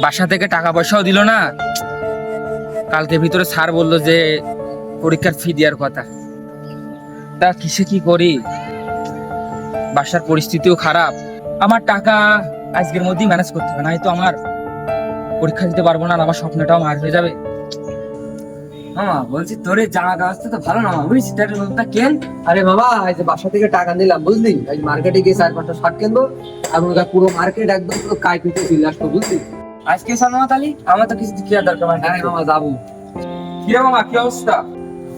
বাসা থেকে টাকা পয়সাও দিল না। কালকে ভিতরে স্যার বললো যে পরীক্ষার ফি দেওয়ার কথা। তা কিসে কি করি, বাসার পরিস্থিতিও খারাপ। আমার টাকা আজকের মধ্যেই ম্যানেজ করতে হবে, নাই তো আমার পরীক্ষা দিতে পারবো না, আর আমার স্বপ্নটাও মার হয়ে যাবে। মামা বলছি তোর এই জামা কাপড় তো ভালো না মামা, বুঝছিস একটা নতুনটা কেন। আরে বাবা, এই যে বাসা থেকে টাকা নিলাম বুঝলি, এই মার্কেটে গিয়ে 4-5টা শার্ট কিনবো, আর ওটা পুরো মার্কেট একদম পুরো কাইপিতে চলে আসবো বুঝলি। আজকে সালমা তালি আমার তো কিছু কি দরকার মানে। হ্যাঁ মামা যাবো। কি রে মামা, কি অবস্থা?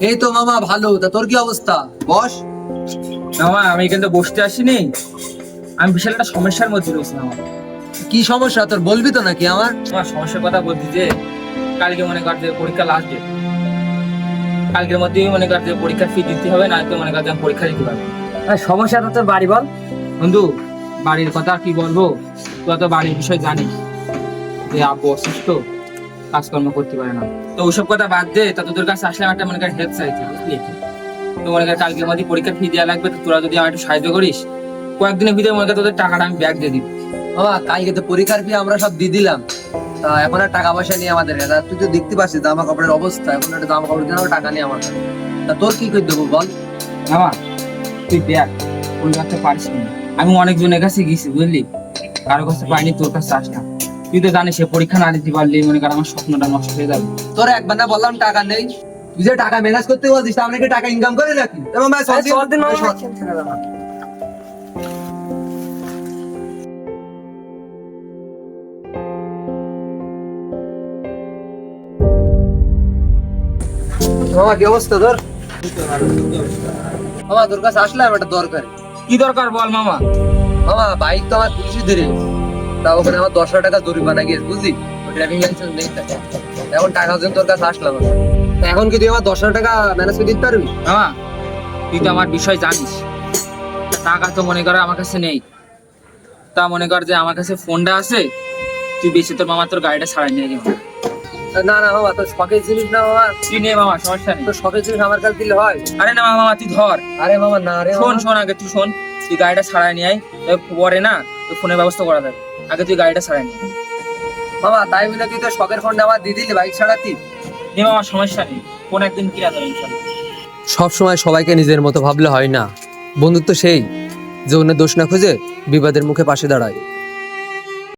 এই তো মামা ভালো, তা তোর কি অবস্থা বস? মামা আমি কিন্তু বসতে আসিনি, আমি বিশাল একটা সমস্যার মধ্যে রয়েছি মামা। কি সমস্যা তোর, বলবি তো নাকি আমার? তোমার সমস্যার কথা বলছি যে কালকে মনে কর যে পরীক্ষা লাস্ট ডেট, কালকের মধ্যেই মনে কর যে পরীক্ষার ফি দিতে হবে, না তো মনে কর যে আমি পরীক্ষা দিতে পারবো। সমস্যাটা তোর বাড়ি বল। বন্ধু বাড়ির কথা আর কি বলবো, তুই তো বাড়ির বিষয় জানিস যে আব্বু অসুস্থ, কাজকর্ম করতে পারে না। তো ওইসব কথা বাদ দে, তা তোদের কাছে আসলে একটা মনে কর হেল্প চাইছে বুঝলি। তো মনে কর কালকের মধ্যে পরীক্ষার ফি দেওয়া লাগবে, তো তোরা যদি আমার একটু সাহায্য করিস, কয়েকদিনের ভিতরে মনে কর তোদের টাকাটা আমি ব্যাগ দিয়ে দিবি। বাবা কালকে তো পরীক্ষার ফি আমরা সব দিয়ে দিলাম, তা এখন আর টাকা পয়সা নেই আমাদের কাছে। আর তুই তো দেখতে পাচ্ছিস জামা কাপড়ের অবস্থা, এখন একটা জামা কাপড় কেনারও টাকা নেই আমার কাছে। তা তোর কি করে দেবো বল? মামা তুই দেখ কোন রাখতে পারিস না, আমি অনেকজনের কাছে গেছি বুঝলি, কারো কাছে পাইনি, তোর কাছে চাস না। তুই তো জানিস সে পরীক্ষা না দিতে পারলে মনে কর আমার স্বপ্নটা নষ্ট হয়ে যাবে। তোর একবার না বললাম টাকা নেই, তুই যে টাকা ম্যানেজ করতে বলছিস, আমরা কি টাকা ইনকাম করে নাকি? এবং ভাই দিন মামা কি অবস্থা তোর? মামা তোর কাছে আসলাম একটা দরকার। কি দরকার বল মামা। মামা বাইক তো আমার পুলিশই ধরে, তা ওখানে আমার 10,000 টাকা জরিমানা গিয়েছে বুঝলি, ড্রাইভিং লাইসেন্স নেই টাকা। এখন টাকার জন্য তোর কাছে আসলাম। তা এখন কি তুই আমার 10,000 টাকা ম্যানেজ করে দিতে পারবি? মামা তুই তো আমার বিষয় জানিস, টাকা তো মনে কর আমার কাছে নেই, তা মনে কর যে আমার কাছে ফোনটা আছে, তুই বেশি তোর মামা তোর গাড়িটা ছাড়াই নিয়ে গেল। না না মামা, তোর শখের জিনিস না মামা, তুই নে মামা, সমস্যা নেই। তোর শখের জিনিস আমার কাছে দিলে হয়? আরে না মামা তুই ধর। আরে মামা না রে শোন মামা। শোন আগে তুই শোন, তুই গাড়িটা ছাড়াই নিয়ে আয়, পরে না তুই ফোনের ব্যবস্থা করা যাবে, আগে তুই গাড়িটা ছাড়াই নিয়ে আয়। মামা তাই বলে তুই তোর শখের ফোনটা আমার দিয়ে দিলি বাইক ছাড়াতি? নে মামা সমস্যা নেই, কোন একদিন কিনা যাবে ইনশাল্লাহ। সব সময় সবাইকে নিজের মতো ভাবলে হয় না। বন্ধুত্ব সেই যে অন্যের দোষ না খুঁজে বিবাদের মুখে পাশে দাঁড়ায়।